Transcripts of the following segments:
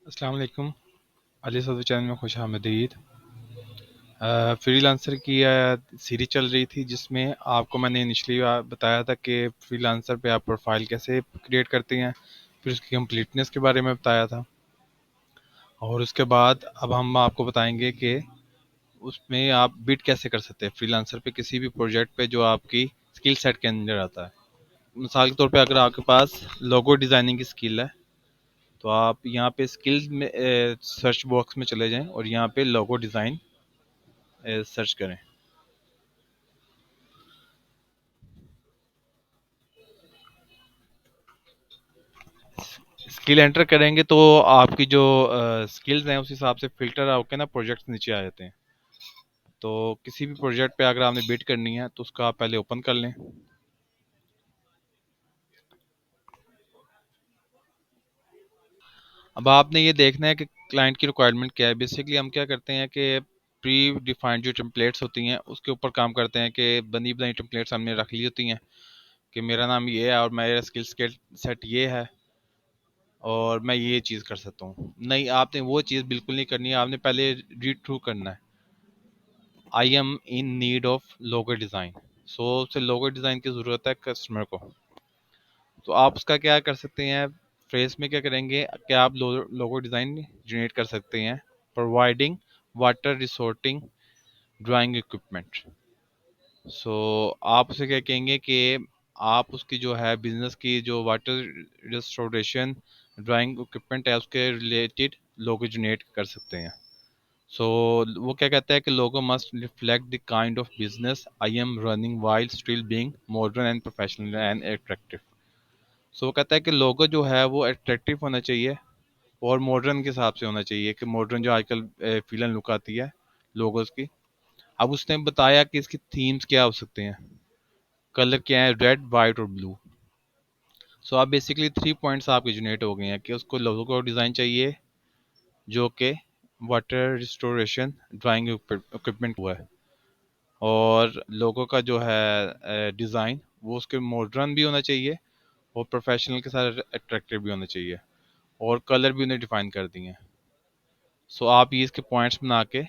अस्सलाम वालेकुम। अली सऊद चैनल में खुश आमदीद। फ्रीलांसर की सीरीज चल रही थी जिसमें आपको मैंने इनिशली बताया था कि फ्रीलांसर पे आप प्रोफाइल कैसे क्रिएट करते हैं, फिर उसकी कंप्लीटनेस के बारे में बताया था। और उसके बाद अब हम आपको बताएंगे कि उसमें आप बिड कैसे कर सकते हैं फ्रीलांसर पे किसी भी प्रोजेक्ट पे जो आपकी स्किल सेट के अंदर आता है। मिसाल के तौर पे अगर आपके पास लोगो डिज़ाइनिंग की स्किल है तो आप यहाँ पे स्किल्स में सर्च बॉक्स में चले जाएं और यहाँ पे लोगो डिज़ाइन सर्च करें। स्किल एंटर करेंगे तो आपकी जो स्किल्स हैं उस हिसाब से फिल्टर होकर ना प्रोजेक्ट्स नीचे आ जाते हैं। तो किसी भी प्रोजेक्ट पे अगर आपने बिड करनी है तो उसका आप पहले ओपन कर लें। अब आपने ये देखना है कि क्लाइंट की रिक्वायरमेंट क्या है। बेसिकली हम क्या करते हैं कि प्री डिफाइंड जो टेम्पलेट्स होती हैं उसके ऊपर काम करते हैं कि बनी बनाई टेम्पलेट्स हमने रख ली होती हैं कि मेरा नाम ये है और मेरा स्किल सेट ये है और मैं ये चीज़ कर सकता हूँ। नहीं, आपने वो चीज़ बिल्कुल नहीं करनी है। आपने पहले रीड थ्रू करना है, I am in need of logo design. So उसे लोगो डिज़ाइन की ज़रूरत है कस्टमर को। तो आप उसका क्या कर सकते हैं, फ्रेस में क्या करेंगे कि आप लोगो डिज़ाइन जनरेट कर सकते हैं। Providing water resorting drawing equipment. So आप उसे क्या कहेंगे कि आप उसकी जो है बिजनेस की जो वाटर रिस्टोरेशन ड्राइंग इक्विपमेंट है उसके रिलेटेड लोगो जनरेट कर सकते हैं। सो वो क्या कहता है कि logo must reflect the kind of business I am running while still being modern and professional and attractive. So वो कहता है कि लोगो जो है वो अट्रैक्टिव होना चाहिए और मॉडर्न के हिसाब से होना चाहिए कि मॉडर्न जो आजकल फीलन लुक आती है लोगोस की। अब उसने बताया कि इसकी थीम्स क्या हो सकते हैं, कलर क्या है, रेड वाइट और ब्लू। सो आप बेसिकली 3 पॉइंट्स आपके जनरेट हो गए हैं कि उसको लोगो डिज़ाइन चाहिए जो कि वाटर रिस्टोरेशन ड्राइंग इक्विपमेंट हुआ है, और लोगों का जो है डिज़ाइन वो उसके मॉडर्न भी होना चाहिए और प्रोफेशनल के साथ अट्रैक्टिव भी होना चाहिए, और कलर भी उन्हें डिफाइन कर दिए हैं। सो आप ये इसके पॉइंट्स बना के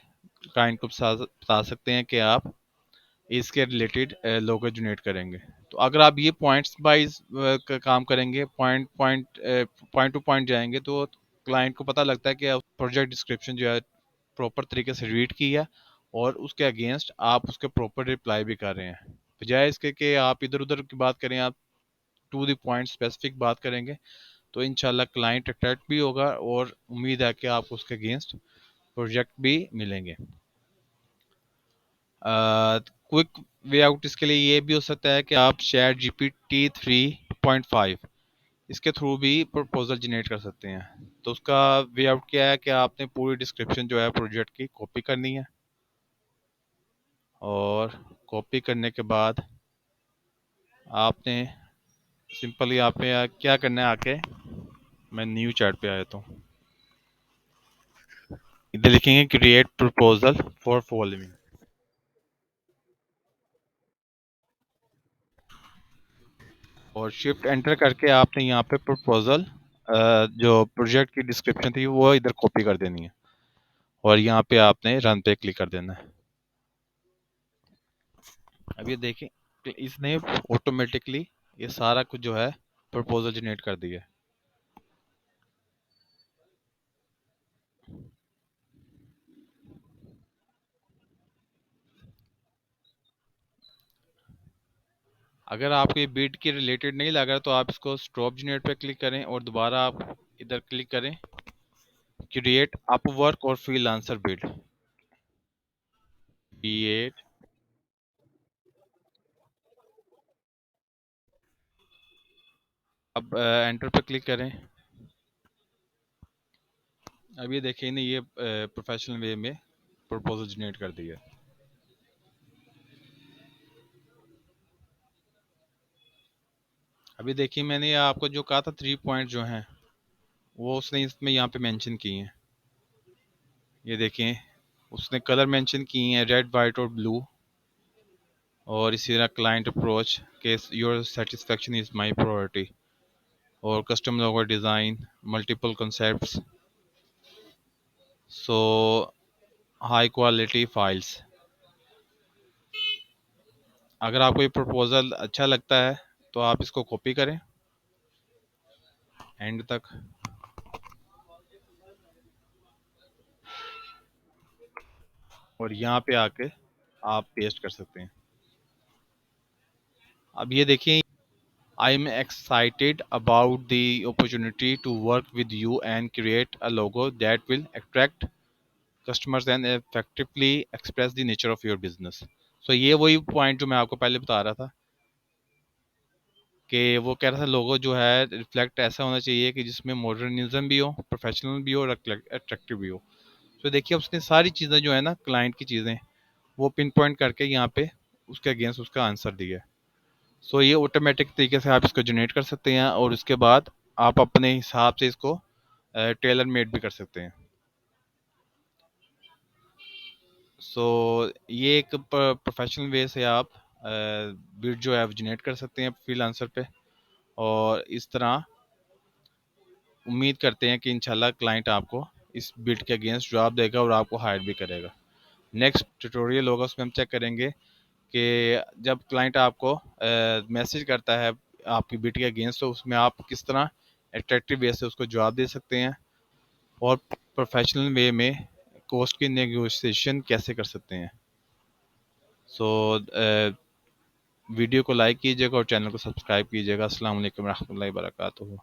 क्लाइंट को बता सकते हैं कि आप इसके रिलेटेड लोगो जनरेट करेंगे। तो अगर आप ये पॉइंट्स वाइज काम करेंगे, point point point two point जाएंगे तो क्लाइंट को पता लगता है कि प्रोजेक्ट डिस्क्रिप्शन जो है प्रॉपर तरीके से रीड की है और उसके अगेंस्ट आप उसके प्रॉपर रिप्लाई भी कर रहे हैं। बजाय इसके कि आप इधर उधर की बात करें, आप टू द पॉइंट स्पेसिफिक बात करेंगे तो इंशाल्लाह क्लाइंट अट्रैक्ट भी होगा और उम्मीद है कि आपको उसके अगेंस्ट प्रोजेक्ट भी मिलेंगे। क्विक वे आउट इसके लिए ये भी हो सकता है कि आप चैट जीपीटी 3.5 इसके थ्रू भी प्रपोजल जनरेट कर सकते हैं। तो उसका वे आउट क्या है कि आपने पूरी डिस्क्रिप्शन जो है प्रोजेक्ट की कॉपी करनी है, और कॉपी करने के बाद आपने सिंपली यहाँ पे क्या करना है, आके मैं न्यू चैट पे आया तो इधर लिखेंगे क्रिएट प्रपोजल फॉर फॉलोइंग, और शिफ्ट एंटर करके आपने यहाँ पे प्रपोजल जो प्रोजेक्ट की डिस्क्रिप्शन थी वो इधर कॉपी कर देनी है और यहाँ पे आपने रन पे क्लिक कर देना है। अब ये देखें कि इसने ऑटोमेटिकली ये सारा कुछ जो है प्रपोजल जनरेट कर दिया है। अगर आपको ये बिड के रिलेटेड नहीं लग रहा तो आप इसको स्टॉप जनरेट पे क्लिक करें और दोबारा आप इधर क्लिक करें क्रिएट अपवर्क और फ्रीलांसर बिड। क्रिएट, अब एंटर पे क्लिक करें। अब ये देखिए ना, ये प्रोफेशनल वे में प्रपोजल जनरेट कर दिया। अभी देखिए मैंने आपको जो कहा था 3 पॉइंट जो हैं वो उसने इसमें यहाँ पे मेंशन किए हैं। ये देखें उसने कलर मेंशन किए हैं, रेड वाइट और ब्लू, और इसी तरह क्लाइंट अप्रोच के your satisfaction is my priority, और custom logo design, multiple concepts, so high quality files. अगर आपको ये प्रपोज़ल अच्छा लगता है तो आप इसको कॉपी करें एंड तक, और यहाँ पे आके आप पेस्ट कर सकते हैं। अब ये देखिए, I am excited about the opportunity to work with you and create a logo that will attract customers and effectively express the nature of your business. So ये वही पॉइंट जो मैं आपको पहले बता रहा था कि वो कह रहा था लोगो जो है रिफ्लेक्ट ऐसा होना चाहिए कि जिसमें मॉडर्निज्म भी हो, प्रोफेशनल भी हो और अट्रैक्टिव भी हो। तो देखिए उसने सारी चीज़ें जो है ना, क्लाइंट की चीज़ें, वो पिन पॉइंट करके यहाँ पे उसके अगेंस्ट उसका आंसर दिया है। सो ये ऑटोमेटिक तरीके से आप इसको जनरेट कर सकते हैं और उसके बाद आप अपने हिसाब से इसको टेलर मेड भी कर सकते हैं। सो ये एक प्रोफेशनल वे से आप बिड जो है जनरेट कर सकते हैं फ्रीलांसर पे, और इस तरह उम्मीद करते हैं कि इंशाल्लाह क्लाइंट आपको इस बिड के अगेंस्ट जवाब देगा और आपको हायर भी करेगा। नेक्स्ट ट्यूटोरियल होगा उसमें हम चेक करेंगे कि जब क्लाइंट आपको मैसेज करता है आपकी बिड के अगेंस्ट, तो उसमें आप किस तरह अट्रैक्टिव वे से उसको जवाब दे सकते हैं और प्रोफेशनल वे में कॉस्ट की नेगोशिएशन कैसे कर सकते हैं। सो वीडियो को लाइक कीजिएगा और चैनल को सब्सक्राइब कीजिएगा। अस्सलाम वालेकुम रहमतुल्लाहि व बरकातुहू।